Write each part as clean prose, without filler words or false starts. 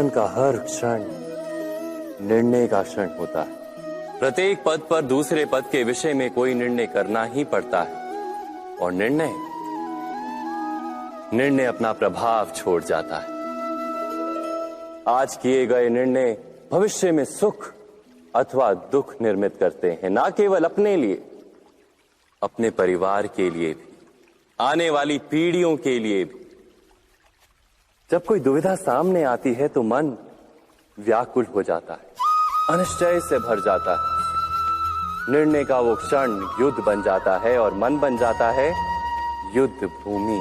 जीवन का हर क्षण निर्णय का क्षण होता है। प्रत्येक पद पर दूसरे पद के विषय में कोई निर्णय करना ही पड़ता है और निर्णय अपना प्रभाव छोड़ जाता है। आज किए गए निर्णय भविष्य में सुख अथवा दुख निर्मित करते हैं, ना केवल अपने लिए, अपने परिवार के लिए भी, आने वाली पीढ़ियों के लिए भी। जब कोई दुविधा सामने आती है तो मन व्याकुल हो जाता है, अनिश्चय से भर जाता है। निर्णय का वो क्षण युद्ध बन जाता है और मन बन जाता है युद्ध भूमि।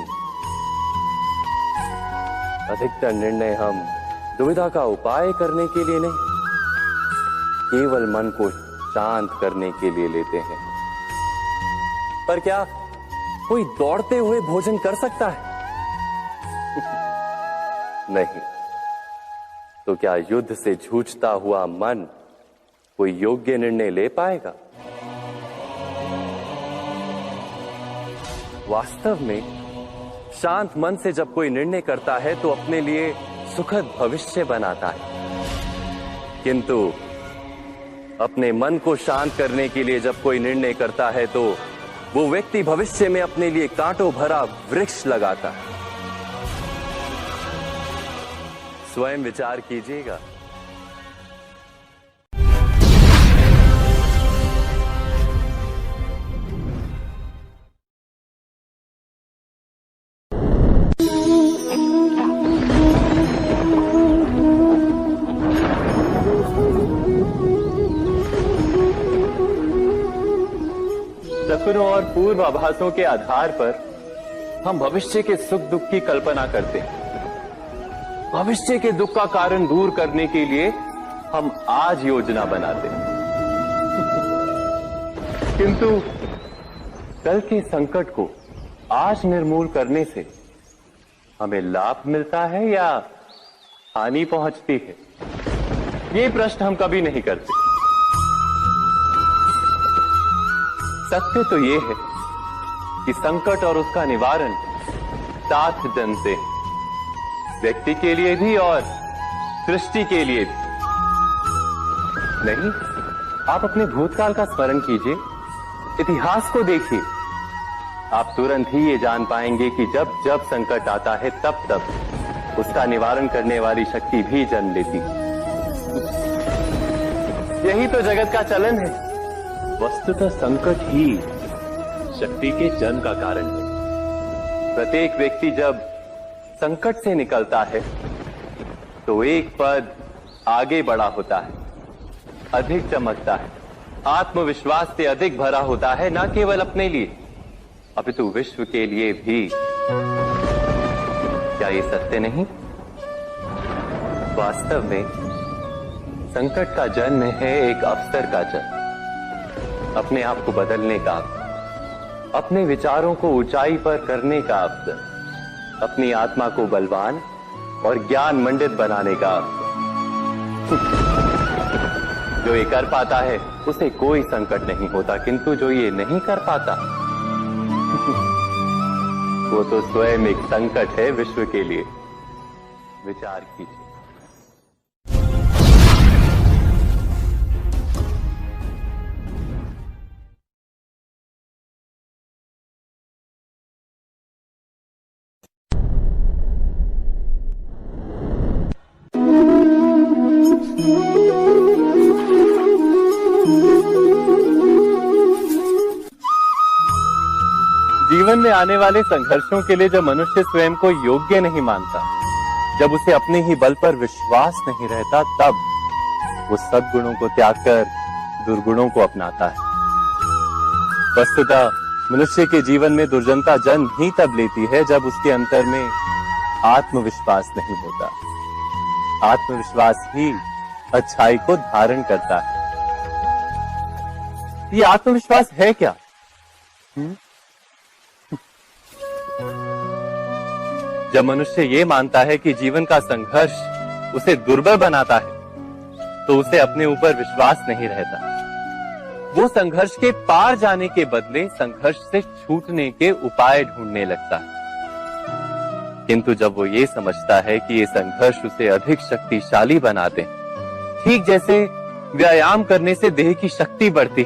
अधिकतर निर्णय हम दुविधा का उपाय करने के लिए नहीं, केवल मन को शांत करने के लिए लेते हैं। पर क्या कोई दौड़ते हुए भोजन कर सकता है? नहीं। तो क्या युद्ध से जूझता हुआ मन कोई योग्य निर्णय ले पाएगा? वास्तव में शांत मन से जब कोई निर्णय करता है तो अपने लिए सुखद भविष्य बनाता है, किंतु अपने मन को शांत करने के लिए जब कोई निर्णय करता है तो वो व्यक्ति भविष्य में अपने लिए कांटों भरा वृक्ष लगाता है। स्वयं विचार कीजिएगा। सपनों और पूर्वाभासों के आधार पर हम भविष्य के सुख दुख की कल्पना करते हैं। भविष्य के दुख का कारण दूर करने के लिए हम आज योजना बनाते हैं, किंतु कल के संकट को आज निर्मूल करने से हमें लाभ मिलता है या हानि पहुंचती है, ये प्रश्न हम कभी नहीं करते। सत्य तो ये है कि संकट और उसका निवारण सात जन से, व्यक्ति के लिए भी और सृष्टि के लिए भी। नहीं, आप अपने भूतकाल का स्मरण कीजिए, इतिहास को देखिए। आप तुरंत ही ये जान पाएंगे कि जब जब संकट आता है तब तब उसका निवारण करने वाली शक्ति भी जन्म लेती है। यही तो जगत का चलन है। वस्तुतः संकट ही शक्ति के जन्म का कारण है। प्रत्येक व्यक्ति जब संकट से निकलता है तो एक पद आगे बढ़ा होता है, अधिक चमकता है, आत्मविश्वास से अधिक भरा होता है, न केवल अपने लिए अपितु विश्व के लिए भी। क्या ये सत्य नहीं? वास्तव में संकट का जन्म है एक अवसर का जन्म, अपने आप को बदलने का अवसर, अपने विचारों को ऊंचाई पर करने का अवसर, अपनी आत्मा को बलवान और ज्ञान मंडित बनाने का अवसर। जो ये कर पाता है उसे कोई संकट नहीं होता, किंतु जो ये नहीं कर पाता वो तो स्वयं एक संकट है विश्व के लिए। विचार कीजिए। जीवन में आने वाले संघर्षों के लिए जब मनुष्य स्वयं को योग्य नहीं मानता, जब उसे अपने ही बल पर विश्वास नहीं रहता, तब वो सद्गुणों को त्याग कर दुर्गुणों को अपनाता है। वस्तुतः मनुष्य के जीवन में दुर्जनता जन्म ही तब लेती है जब उसके अंतर में आत्मविश्वास नहीं होता। आत्मविश्वास ही अच्छाई को धारण करता है। ये आत्मविश्वास है क्या? जब मनुष्य ये मानता है कि जीवन का संघर्ष उसे दुर्बल बनाता है, तो उसे अपने ऊपर विश्वास नहीं रहता। वो संघर्ष के पार जाने के बदले संघर्ष से छूटने के उपाय ढूंढने लगता है। किंतु जब वो ये समझता है कि ये संघर्ष उसे अधिक शक्तिशाली बनाते, ठीक जैसे व्यायाम करने से देह की शक्ति बढ़ती,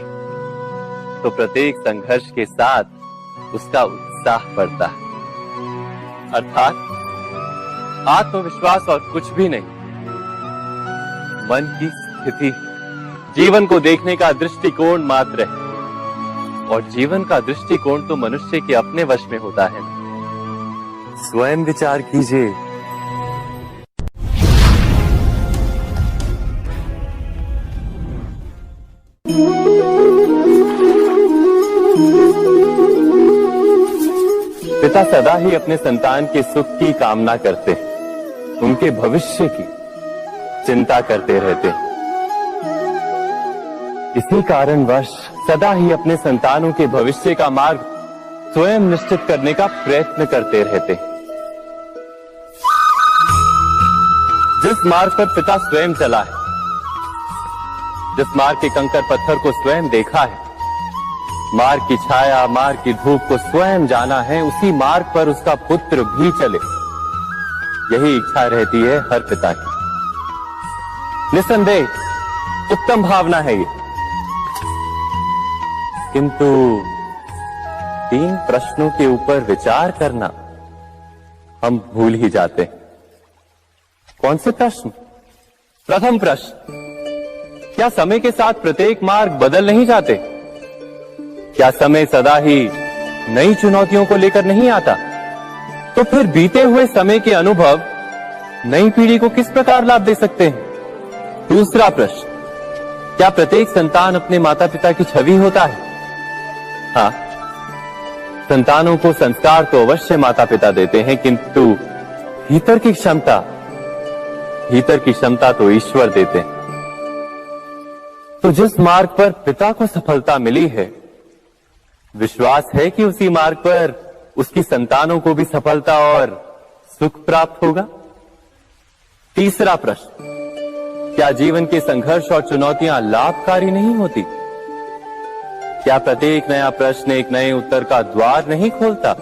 तो प्रत्येक संघर्ष के साथ उसका उत्साह बढ़ता है। अर्थात आत्मविश्वास और कुछ भी नहीं, मन की स्थिति, जीवन को देखने का दृष्टिकोण मात्र है। और जीवन का दृष्टिकोण तो मनुष्य के अपने वश में होता है। स्वयं विचार कीजिए। पिता सदा ही अपने संतान के सुख की कामना करते, उनके भविष्य की चिंता करते रहते। इसी कारणवश सदा ही अपने संतानों के भविष्य का मार्ग स्वयं निश्चित करने का प्रयत्न करते रहते। जिस मार्ग पर पिता स्वयं चला है, जिस मार्ग के कंकर पत्थर को स्वयं देखा है, मार्ग की छाया, मार्ग की धूप को स्वयं जाना है, उसी मार्ग पर उसका पुत्र भी चले, यही इच्छा रहती है हर पिता की। निस्संदेह उत्तम भावना है ये, किंतु 3 प्रश्नों के ऊपर विचार करना हम भूल ही जाते हैं। कौन से प्रश्न? प्रथम प्रश्न, क्या समय के साथ प्रत्येक मार्ग बदल नहीं जाते? क्या समय सदा ही नई चुनौतियों को लेकर नहीं आता? तो फिर बीते हुए समय के अनुभव नई पीढ़ी को किस प्रकार लाभ दे सकते हैं? दूसरा प्रश्न, क्या प्रत्येक संतान अपने माता पिता की छवि होता है? हाँ, संतानों को संस्कार तो अवश्य माता पिता देते हैं, किंतु भीतर की क्षमता तो ईश्वर देते हैं। तो जिस मार्ग पर पिता को सफलता मिली है, विश्वास है कि उसी मार्ग पर उसकी संतानों को भी सफलता और सुख प्राप्त होगा। तीसरा प्रश्न, क्या जीवन के संघर्ष और चुनौतियां लाभकारी नहीं होती? क्या प्रत्येक नया प्रश्न एक नए उत्तर का द्वार नहीं खोलता?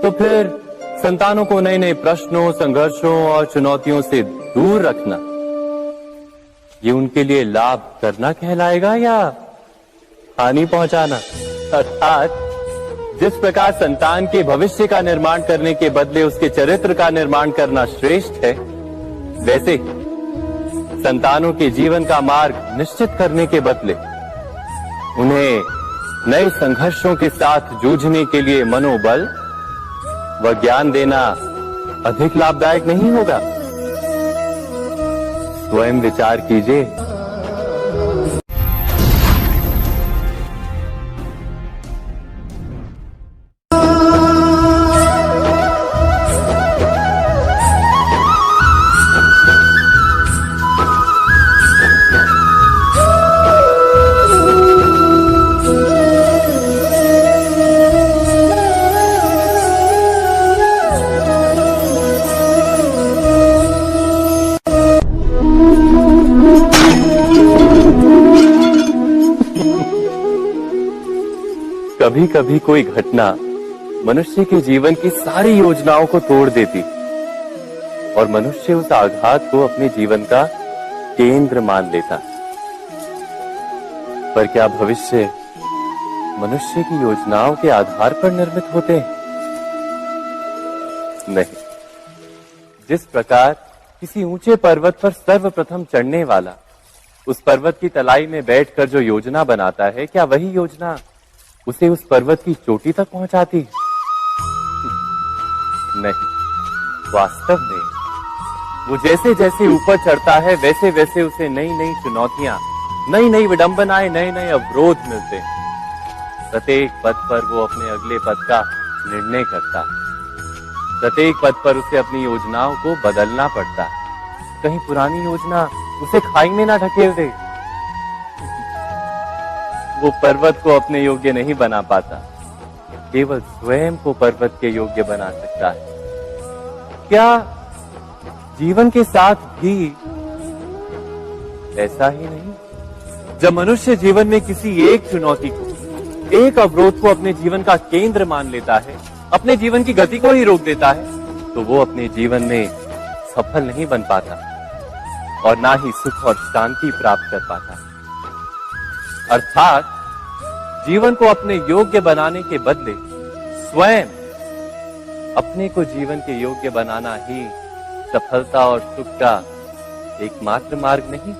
तो फिर संतानों को नए नए प्रश्नों, संघर्षों और चुनौतियों से दूर रखना, ये उनके लिए लाभ करना कहलाएगा या हानि पहुंचाना? अर्थात जिस प्रकार संतान के भविष्य का निर्माण करने के बदले उसके चरित्र का निर्माण करना श्रेष्ठ है, वैसे संतानों के जीवन का मार्ग निश्चित करने के बदले उन्हें नए संघर्षों के साथ जूझने के लिए मनोबल व ज्ञान देना अधिक लाभदायक नहीं होगा? स्वयं विचार कीजिए। कभी कभी कोई घटना मनुष्य के जीवन की सारी योजनाओं को तोड़ देती और मनुष्य उस आघात को अपने जीवन का केंद्र मान लेता। पर क्या भविष्य मनुष्य की योजनाओं के आधार पर निर्मित होते हैं? नहीं। जिस प्रकार किसी ऊंचे पर्वत पर सर्वप्रथम चढ़ने वाला उस पर्वत की तलाई में बैठकर जो योजना बनाता है, क्या वही योजना उसे उस पर्वत की चोटी तक पहुंचाती है? नहीं, वास्तव में वो जैसे जैसे ऊपर चढ़ता है वैसे वैसे उसे नई नई चुनौतियां, नई नई विडंबनाएं, नए नए अवरोध मिलते हैं। प्रत्येक पद पर वो अपने अगले पद का निर्णय करता है। प्रत्येक पद पर उसे अपनी योजनाओं को बदलना पड़ता है। कहीं पुरानी योजना उसे खाई में ना ढकेल दे। वो पर्वत को अपने योग्य नहीं बना पाता, केवल स्वयं को पर्वत के योग्य बना सकता है। क्या जीवन के साथ भी ऐसा ही नहीं? जब मनुष्य जीवन में किसी एक चुनौती को, एक अवरोध को अपने जीवन का केंद्र मान लेता है, अपने जीवन की गति को ही रोक देता है तो वो अपने जीवन में सफल नहीं बन पाता और ना ही सुख और शांति प्राप्त कर पाता। अर्थात जीवन को अपने योग्य बनाने के बदले स्वयं अपने को जीवन के योग्य बनाना ही सफलता और सुख का एकमात्र मार्ग नहीं।